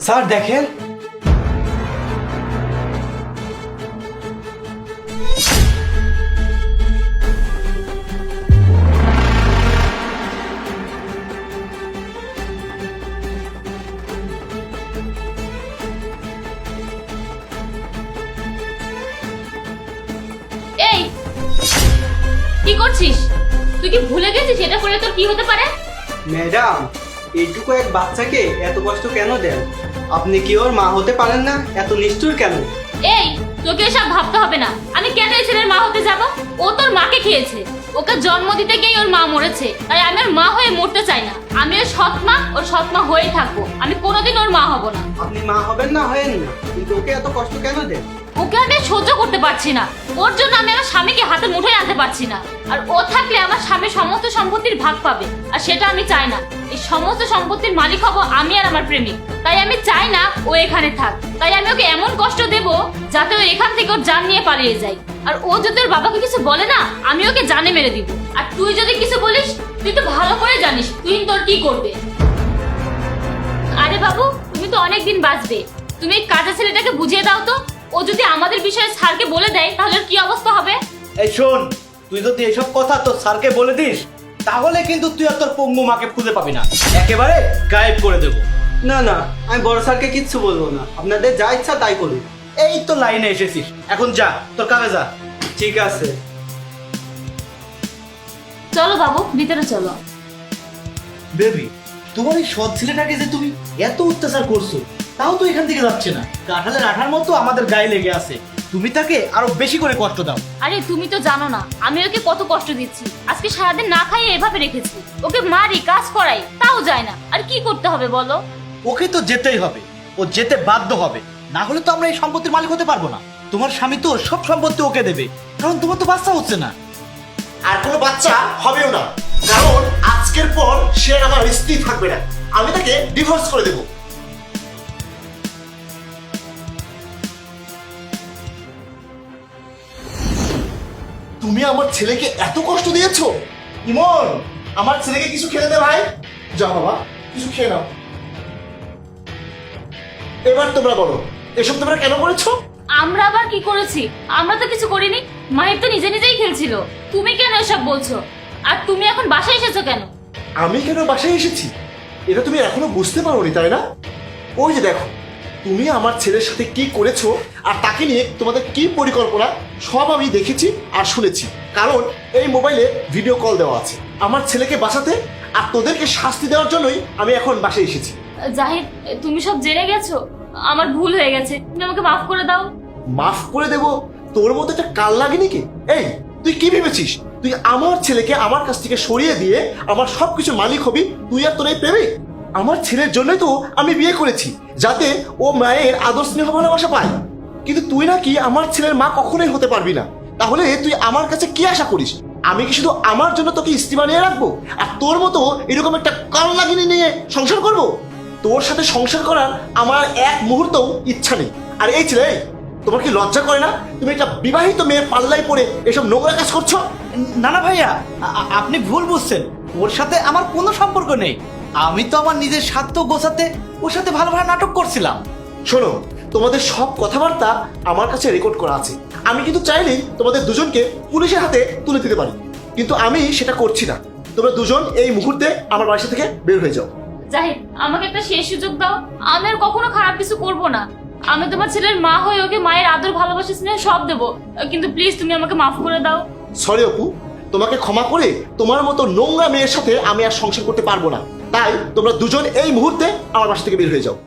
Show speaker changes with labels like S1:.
S1: Sir দেখেন,
S2: এই কি করছিস? তুই কি ভুলে গেছিস এটা করলে তোর কি হতে পারে?
S1: ম্যাডাম এইটুকু এক বাচ্চাকে এত কষ্ট কেন দেন? আপনি কি ওর মা হতে পারেন না? এত নিষ্ঠুর কেন?
S2: এই তোকে এসব ভাবতে হবে না। আমি কেন এই ছেলের মা হতে যাব? ও তোর মাকে খেয়েছে, ওকে জন্ম দিতে গিয়ে ওর মা মরেছে, তাই আমি ওর মা হয়ে মরতে চাই না। আমি ওর সৎ মা, ওর সৎ মা হয়েই থাকবো। আমি কোনোদিন ওর মা হব না।
S1: আপনি মা হবেন না হয়েন না, কিন্তু ওকে এত কষ্ট কেন দেন?
S2: ওকে আমি আর সহ্য করতে পারছি না। ওর জন্য আমি আমার স্বামীকে হাতে মুঠোয় আনতে পারছি না। আর ও থাকলে আমার স্বামী সমস্ত সম্পত্তির ভাগ পাবে, আর সেটা আমি চাই না। এই সমস্ত সম্পত্তির মালিক হব আমি আর আমার প্রেমিক। তাই আমি চাই না ও এখানে থাক। তাই আমি ওকে এমন কষ্ট দেব যাতে ও এখান থেকে ওর জান নিয়ে পালিয়ে যায়। আর ও যদি ওর বাবাকে কিছু বলে না, আমি ওকে জানে মেরে দিব। আর তুই যদি কিছু বলিস, তুই তো ভালো করে জানিস তুই তোর কি করবে। আরে বাবু, তুমি তো অনেকদিন বাঁচবে। তুমি এই কাজের ছেলেটাকে বুঝিয়ে দাও তো। ও যদি আমাদের বিষয়ে স্যারকে বলে দেয় তাহলে কি অবস্থা হবে?
S3: এই শোন, তুই যদি এসব কথা তোর স্যারকে বলে দিস, তাহলে কিন্তু তুই আর তোর পঙ্গু মাকে খুঁজে পাবি না, একেবারে গায়েব করে দেবো।
S1: না না, আমি বড় স্যারকে কিচ্ছু বলবো না, আপনাদের যা ইচ্ছা তাই করুন।
S3: এই তো লাইনে এসেছিস, এখন যা তোর কাজে যা।
S1: ঠিক আছে।
S2: চলো বাবু, ভিতরে চলো।
S3: বেবি, তোমার এই সৎ ছেলেটাকে যে তুমি এত অত্যাচার করছো, তাও তো এখান থেকে যাচ্ছে না। কাঁঠালের আঠার মতো আমাদের গায়ে লেগে আছে। তুমি তাকে আরো বেশি করে কষ্ট দাও।
S2: আরে তুমি তো জানো না আমি ওকে কত কষ্ট দিচ্ছি। আজকে সারাদিন না খাইয়ে এভাবে রেখেছি। ওকে মারি, কাজ করাই, তাও যায় না। আর কি করতে হবে বলো?
S3: ওকে তো যেতেই হবে, ও যেতে বাধ্য হবে, না হলে তো আমরা এই সম্পত্তির মালিক হতে পারবো না। তোমার স্বামী তো সব সম্পত্তি ওকে দেবে, কারণ তোমার তো বাচ্চা হচ্ছে না।
S4: আর কোনো বাচ্চা হবেও না, কারণ আজকের পর সে আমার স্ত্রী থাকবে না। আমি তাকে ডিভোর্স করে দেব। তুমি আমার ছেলেকে এত কষ্ট দিয়েছো। ইমন, আমার ছেলেকে কিছু খেতে দে ভাই। যাও বাবা, কিছু খেয়ে নাও। এবার তোমরা বলো, এসব তোমরা কেন করেছো?
S2: আমরা আবার কি করেছি? আমরা তো কিছু করিনি। মাহির তো নিজে নিজেই খেলছিল। তুমি কেন এসব বলছো? আর তুমি এখন বাসায় এসেছো কেন?
S4: আমি কেন বাসায় এসেছি এটা তুমি এখনো বুঝতে পারোনি, তাই না? ওই যে দেখো, তুমি আমার ছেলের সাথে কি করেছো আর তাকে নিয়ে তোমাদের কি পরিকল্পনা, সব আমি দেখেছি আর শুনেছি। কারণ এই মোবাইলে ভিডিও কল দেওয়া আছে। আমার ছেলেকে বাঁচাতে আর তোদেরকে শাস্তি দেওয়ার জন্যই আমি এখন বাসায় এসেছি।
S2: জাহিদ, তুমি সব জেনে গেছো। আমার ভুল হয়ে গেছে, তুমি আমাকে মাফ করে দাও।
S4: মাফ করে দেব? তোর মতো একটা কাল লাগেনি কি? এই, তুই কি ভেবেছিস তুই আমার ছেলেকে আমার কাছ থেকে সরিয়ে দিয়ে আমার সবকিছু মালিক হবি? তুই আর তোর এই প্রেমিক? আমার ছেলের জন্যই তো আমি বিয়ে করেছি, যাতে ও মায়ের আদর স্নেহ ভালোবাসা পায়। কিন্তু তুই নাকি আমার ছেলের মা কখনোই হতে পারবি না। তাহলে তুই আমার কাছে কি আশা করিস? আমি কি শুধু আমার জন্য তোকে স্ত্রী বানিয়ে রাখবো আর তোর মতো এরকম একটা কাল লাগিনি নিয়ে সংসার করব? তোর সাথে সংসার করার আমার এক মুহূর্তও ইচ্ছা নেই। আর এই ছেলে, তোমার কি লজ্জা করে না? তুমি একটা বিবাহিত মেয়ের পাল্লায় পড়ে এসব নোংরা কাজ করছো।
S3: না না ভাইয়া, আপনি ভুল বুঝছেন। ওর সাথে আমার কোনো সম্পর্ক নেই। আমি তো আমার নিজের স্বার্থ গোছাতে ওর সাথে ভালো ভালো নাটক করছিলাম।
S4: শোনো, তোমাদের সব কথাবার্তা আমার কাছে রেকর্ড করা আছে। আমি কিন্তু চাইলেই তোমাদের দুজনকে পুলিশের হাতে তুলে দিতে পারি, কিন্তু আমি সেটা করছি না। তোমরা দুজন এই মুহূর্তে আমার বাসা থেকে বের হয়ে যাও।
S2: জাহিদ, আমাকে একটা শেষ সুযোগ দাও। আমি আর কখনো খারাপ কিছু করব না। আমি তোমার ছেলের মা হয়ে ওকে মায়ের আদর, ভালোবাসা, স্নেহ সব দেবো, কিন্তু প্লিজ তুমি আমাকে মাফ করে দাও।
S4: সরি অপু, তোমাকে ক্ষমা করে তোমার মতো নোংরা মেয়ের সাথে আমি আর সংসার করতে পারবো না। তাই তোমরা দুজন এই মুহূর্তে আমার বাসা থেকে বের হয়ে যাও।